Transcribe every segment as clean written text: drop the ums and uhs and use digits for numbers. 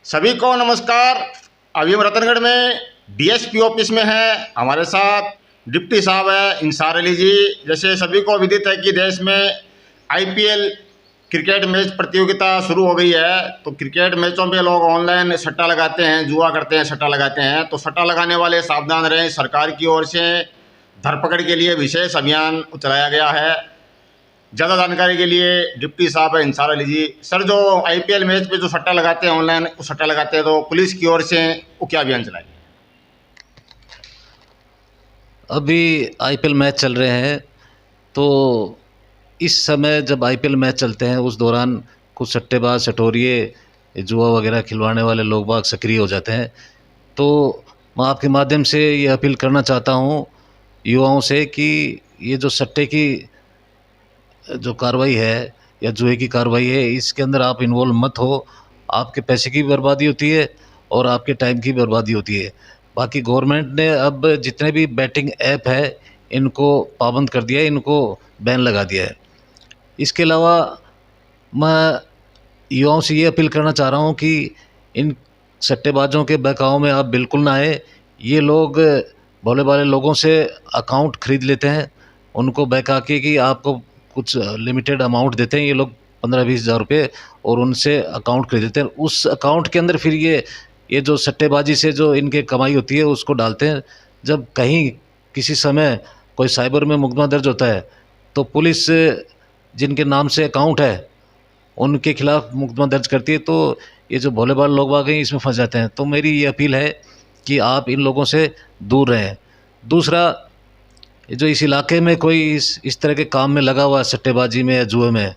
सभी को नमस्कार। अभी हम रतनगढ़ में डीएसपी ऑफिस में हैं। हमारे साथ डिप्टी साहब है इंसार अली जी। जैसे सभी को विदित है कि देश में आईपीएल क्रिकेट मैच प्रतियोगिता शुरू हो गई है, तो क्रिकेट मैचों पे लोग ऑनलाइन सट्टा लगाते हैं, जुआ करते हैं, सट्टा लगाते हैं। तो सट्टा लगाने वाले सावधान रहें। सरकार की ओर से धरपकड़ के लिए विशेष अभियान चलाया गया है। ज़्यादा जानकारी के लिए डिप्टी साहब है इंसार अली जी। सर, जो आईपीएल मैच पे जो सट्टा लगाते हैं, ऑनलाइन सट्टा लगाते हैं, तो पुलिस की ओर से वो क्या अभियान चलाएंगे? अभी आईपीएल मैच चल रहे हैं, तो इस समय जब आईपीएल मैच चलते हैं उस दौरान कुछ सट्टेबाज, सटोरिये, जुआ वगैरह खिलवाने वाले लोग बाग सक्रिय हो जाते हैं। तो मैं आपके माध्यम से ये अपील करना चाहता हूँ युवाओं से कि ये जो सट्टे की जो कार्रवाई है या जुए की कार्रवाई है, इसके अंदर आप इन्वॉल्व मत हो। आपके पैसे की बर्बादी होती है और आपके टाइम की बर्बादी होती है। बाकी गवर्नमेंट ने अब जितने भी बैटिंग ऐप है इनको पाबंद कर दिया है, इनको बैन लगा दिया है। इसके अलावा मैं युवाओं से ये अपील करना चाह रहा हूँ कि इन सट्टेबाजों के बहकावे में आप बिल्कुल ना आए। ये लोग भोले भाले लोगों से अकाउंट खरीद लेते हैं, उनको बहका के कि आपको कुछ लिमिटेड अमाउंट देते हैं ये लोग 15-20 हज़ार रुपये, और उनसे अकाउंट खरीद लेते हैं। उस अकाउंट के अंदर फिर ये जो सट्टेबाजी से जो इनके कमाई होती है उसको डालते हैं। जब कहीं किसी समय कोई साइबर में मुकदमा दर्ज होता है तो पुलिस जिनके नाम से अकाउंट है उनके खिलाफ मुकदमा दर्ज करती है। तो ये जो भोले भाले लोग आ गए इसमें फंस जाते हैं। तो मेरी ये अपील है कि आप इन लोगों से दूर रहें। दूसरा, जो इस इलाके में कोई इस तरह के काम में लगा हुआ है, सट्टेबाजी में या जुए में,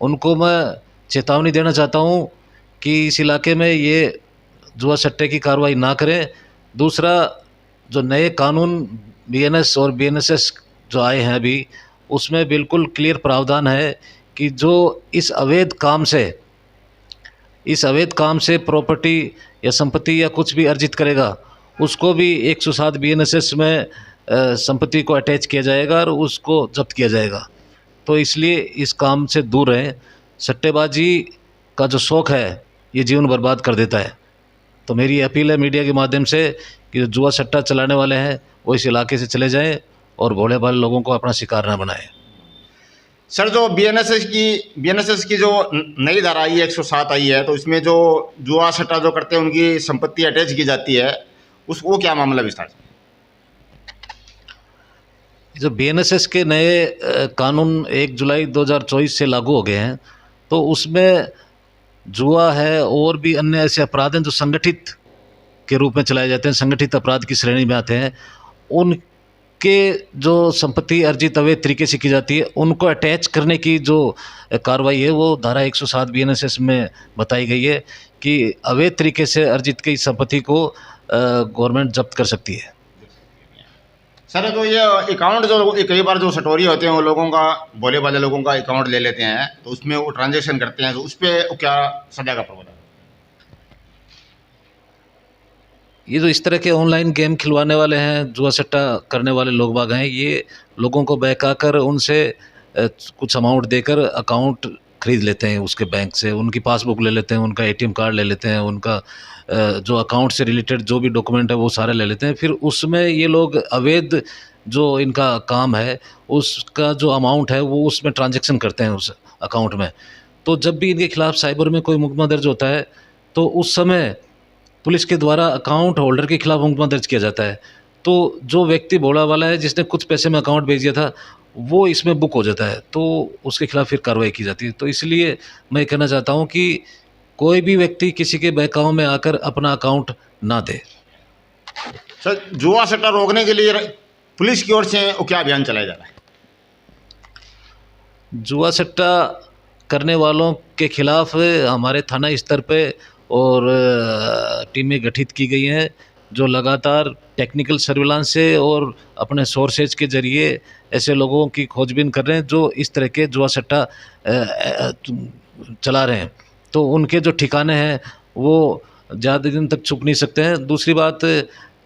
उनको मैं चेतावनी देना चाहता हूँ कि इस इलाके में ये जुआ सट्टे की कार्रवाई ना करें। दूसरा, जो नए कानून बीएनएस और बीएनएसएस जो आए हैं अभी, उसमें बिल्कुल क्लियर प्रावधान है कि जो इस अवैध काम से प्रॉपर्टी या संपत्ति या कुछ भी अर्जित करेगा उसको भी 107 बीएनएसएस में संपत्ति को अटैच किया जाएगा और उसको जब्त किया जाएगा। तो इसलिए इस काम से दूर रहें। सट्टेबाजी का जो शौक़ है ये जीवन बर्बाद कर देता है। तो मेरी अपील है मीडिया के माध्यम से कि जो जुआ सट्टा चलाने वाले हैं वो इस इलाके से चले जाएं और भोले भाले लोगों को अपना शिकार ना बनाएं। सर, जो बीएनएसएस की जो नई धारा आई है, 107 आई है, तो इसमें जो जुआ सट्टा जो करते हैं उनकी संपत्ति अटैच की जाती है, वो क्या मामला विस्तार से? जो बीएनएसएस के नए कानून 1 जुलाई 2024 से लागू हो गए हैं, तो उसमें जुआ है और भी अन्य ऐसे अपराध हैं जो संगठित के रूप में चलाए जाते हैं, संगठित अपराध की श्रेणी में आते हैं। उनके जो संपत्ति अर्जित अवैध तरीके से की जाती है उनको अटैच करने की जो कार्रवाई है वो धारा 107 बीएनएसएस में बताई गई है कि अवैध तरीके से अर्जित की संपत्ति को गवर्नमेंट जब्त कर सकती है। सर, तो ये अकाउंट जो कई बार जो सटोरी होते हैं वो लोगों का, भोले भाले लोगों का अकाउंट ले लेते हैं, तो उसमें वो ट्रांजैक्शन करते हैं, तो उस पर क्या सजा का प्रावधान है? ये जो इस तरह के ऑनलाइन गेम खिलवाने वाले हैं, जुआ सट्टा करने वाले लोग बाग हैं, ये लोगों को बहका कर उनसे कुछ अमाउंट देकर अकाउंट खरीद लेते हैं उसके बैंक से, उनकी पासबुक ले लेते हैं, उनका एटीएम कार्ड ले लेते हैं, उनका जो अकाउंट से रिलेटेड जो भी डॉक्यूमेंट है वो सारे ले लेते हैं। फिर उसमें ये लोग अवैध जो इनका काम है उसका जो अमाउंट है वो उसमें ट्रांजैक्शन करते हैं उस अकाउंट में। तो जब भी इनके खिलाफ साइबर में कोई मुकदमा दर्ज होता है तो उस समय पुलिस के द्वारा अकाउंट होल्डर के खिलाफ मुकदमा दर्ज किया जाता है। तो जो व्यक्ति भोला वाला है जिसने कुछ पैसे में अकाउंट भेज दिया था वो इसमें बुक हो जाता है, तो उसके खिलाफ फिर कार्रवाई की जाती है। तो इसलिए मैं कहना चाहता हूँ कि कोई भी व्यक्ति किसी के बहकावे में आकर अपना अकाउंट ना दे। सर, जुआ सट्टा रोकने के लिए पुलिस की ओर से वो क्या अभियान चलाया जा रहा है? जुआ सट्टा करने वालों के खिलाफ हमारे थाना स्तर पे और टीमें गठित की गई हैं जो लगातार टेक्निकल सर्विलांस से और अपने सोर्सेज के ज़रिए ऐसे लोगों की खोजबीन कर रहे हैं जो इस तरह के जुआ सट्टा चला रहे हैं। तो उनके जो ठिकाने हैं वो ज़्यादा दिन तक छुप नहीं सकते हैं। दूसरी बात,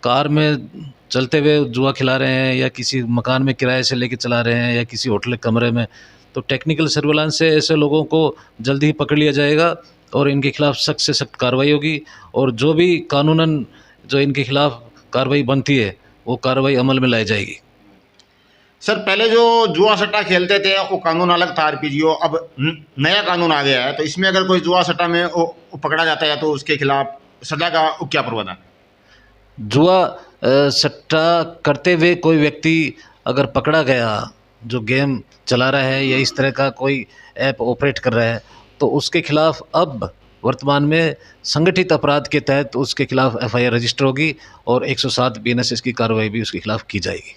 कार में चलते हुए जुआ खिला रहे हैं या किसी मकान में किराए से लेके चला रहे हैं या किसी होटल कमरे में, तो टेक्निकल सर्विलांस से ऐसे लोगों को जल्दी ही पकड़ लिया जाएगा और इनके खिलाफ़ सख्त से सख्त कार्रवाई होगी, और जो भी कानूनन जो इनके खिलाफ़ कार्रवाई बनती है वो कार्रवाई अमल में लाई जाएगी। सर पहले जो जुआ सट्टा खेलते थे वो कानून अलग था आरपीजीओ, अब नया कानून आ गया है, तो इसमें अगर कोई जुआ सट्टा में वो पकड़ा जाता है तो उसके खिलाफ सजा का क्या प्रावधान है? जुआ सट्टा करते हुए कोई व्यक्ति अगर पकड़ा गया, जो गेम चला रहा है या इस तरह का कोई ऐप ऑपरेट कर रहा है, तो उसके खिलाफ अब वर्तमान में संगठित अपराध के तहत उसके खिलाफ एफआईआर रजिस्टर होगी और 107 बीएनएसएस की कार्रवाई भी उसके खिलाफ की जाएगी।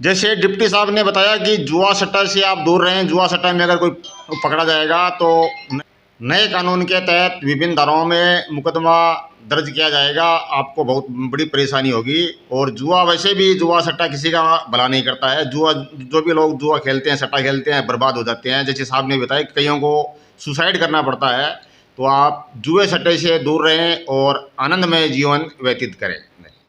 जैसे डिप्टी साहब ने बताया कि जुआ सट्टा से आप दूर रहें, जुआ सट्टा में अगर कोई पकड़ा जाएगा तो नए कानून के तहत विभिन्न धाराओं में मुकदमा दर्ज किया जाएगा, आपको बहुत बड़ी परेशानी होगी। और जुआ वैसे भी जुआ सट्टा किसी का भला नहीं करता है, जुआ जो भी लोग जुआ खेलते हैं, सट्टा खेलते हैं, बर्बाद हो जाते हैं। जैसे साहब ने बताया कईयों को सुसाइड करना पड़ता है, तो आप जुए सट्टे से दूर रहें और आनंदमय जीवन व्यतीत करें।